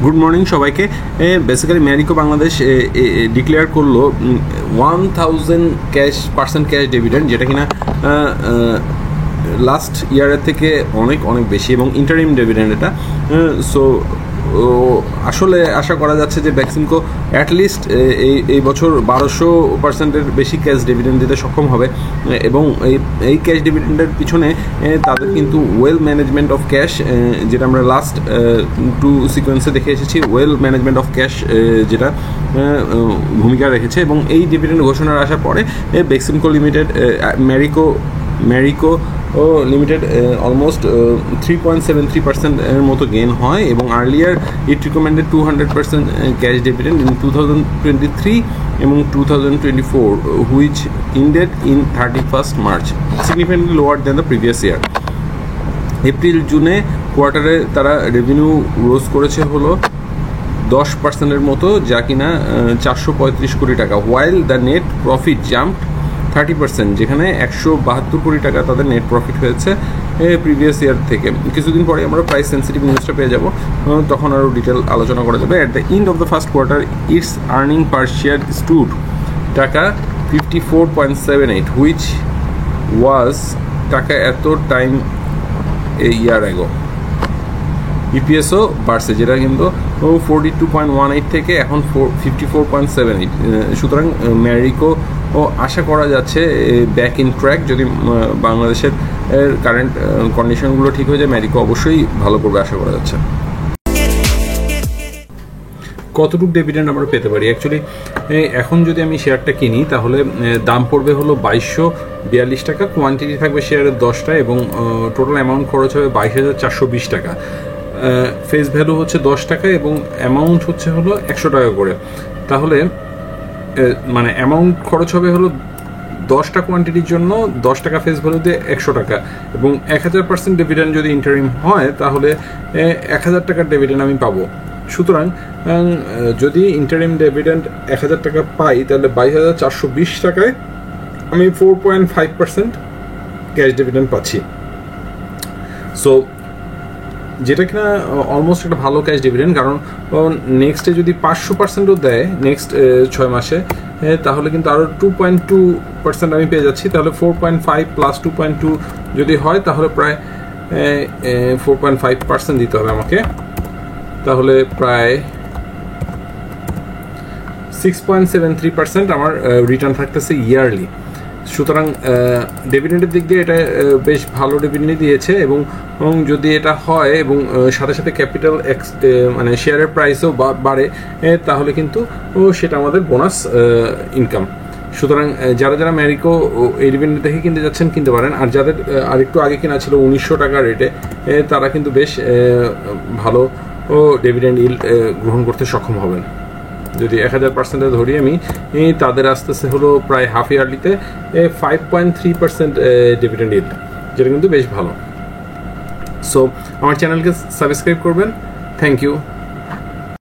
Good morning সবাইকে। Basically Marico Bangladesh declare করলো 1000 percent cash dividend, যেটা কিনা লাস্ট ইয়ারের থেকে অনেক বেশি এবং ইন্টারিম ডিভিডেন্ড এটা। সো আসলে আশা করা যাচ্ছে যে বেক্সিমকো অ্যাটলিস্ট এই বছর 1200% বেশি ক্যাশ ডিভিডেন্ড দিতে সক্ষম হবে এবং এই ক্যাশ ডিভিডেন্ডের পিছনে তাদের কিন্তু ওয়েল ম্যানেজমেন্ট অফ ক্যাশ, যেটা আমরা লাস্ট 2 সিকোয়েন্সে দেখে এসেছি, ওয়েল ম্যানেজমেন্ট অফ ক্যাশ যেটা ভূমিকা রেখেছে। এবং এই ডিভিডেন্ড ঘোষণার আসার পরে Beximco limited Marico limited almost 3.73% এর মতো গেইন হয় এবং earlier it recommended 200% cash dividend in 2023 এবং 2024 which indeed in 31st March, significantly lower than the previous year. এপ্রিল-জুনে কোয়ার্টারে তারা রেভিনিউ রোজ করেছে হলো 10% মতো, যা কিনা 435 কোটি টাকা, while the net profit jump 30%, যেখানে 172 কোটি টাকা তাদের নেট প্রফিট হয়েছে প্রিভিয়াস ইয়ার থেকে। কিছুদিন পরে আমরা প্রাইস সেন্সিটিভ নিউজটা পেয়ে যাব, তখন আরও ডিটেল আলোচনা করা যাবে। At the end of the first quarter it's earning per share stood টাকা 54.78, হুইচ ওয়াজ টাকা এত টাইম এ ইয়ার অ্যাগো। ইপিএসও বাড়ছে, যেটা কিন্তু 42.18 থেকে এখন 54.78। সুতরাং ম্যারিকো আশা করা যাচ্ছে ব্যাক ইন ট্র্যাক। যদি বাংলাদেশের কারেন্ট কন্ডিশনগুলো ঠিক হয়ে যায়, ম্যারিকো অবশ্যই ভালো করবে আশা করা যাচ্ছে। কতটুকু ডিভিডেন্ড আমরা পেতে পারি? অ্যাকচুয়ালি এখন যদি আমি শেয়ারটা কিনি তাহলে দাম পড়বে হলো 2242 টাকা, কোয়ান্টিটি থাকবে শেয়ারের 10টা এবং টোটাল অ্যামাউন্ট খরচ হবে 22,420 টাকা। ফেস ভ্যালু হচ্ছে 10 টাকা এবং অ্যামাউন্ট হচ্ছে হলো 100 টাকা করে। তাহলে মানে অ্যামাউন্ট খরচ হবে হলো 10টা কোয়ান্টিটির জন্য 10 টাকা ফেস ভ্যালুতে 100 টাকা এবং 1000% ডিভিডেন্ড যদি ইন্টারিম হয় তাহলে 1000 টাকার ডিভিডেন্ড আমি পাবো। সুতরাং যদি ইন্টারিম ডিভিডেন্ড 1000 টাকা পাই তাহলে 22,420 টাকায় আমি 4.5% ক্যাশ ডিভিডেন্ড পাচ্ছি। সো যেটা কিনা অলমোস্ট একটা ভালো ক্যাশ ডিভিডেন্ড, কারণ নেক্সটে যদি 500%ও দেয় নেক্সট 6 মাসে, তাহলে কিন্তু আরও 2.2% আমি পেয়ে যাচ্ছি। তাহলে 4.5 প্লাস 2.2 যদি হয় তাহলে প্রায় 4.5% দিতে হবে আমাকে, তাহলে প্রায় 6.73% আমার রিটার্ন থাকতেছে ইয়ারলি। সুতরাং ডিভিডেন্ডের দিক দিয়ে এটা বেশ ভালো ডিভিডেন্ড দিয়েছে এবং যদি এটা হয় এবং সাথে সাথে ক্যাপিটাল মানে শেয়ারের প্রাইসও বাড়ে, তাহলে কিন্তু সেটা আমাদের বোনাস ইনকাম। সুতরাং যারা ম্যারিকো এই ডিভিডেন্ড দেখে কিনতে যাচ্ছেন কিনতে পারেন, আর যাদের আরেকটু আগে কেনা ছিল 1900 টাকা রেটে, তারা কিন্তু বেশ ভালো ডিভিডেন্ড ইল্ড গ্রহণ করতে সক্ষম হবেন। যদি 1000% ধরি আমি, তাদের আসতেছে হলো প্রায় হাফ ইয়ারলিতে 5.3% ডিভিডেন্ড ইল্ড, যেটা কিন্তু বেশ ভালো। সো আমার চ্যানেলকে সাবস্ক্রাইব করবেন। Thank you.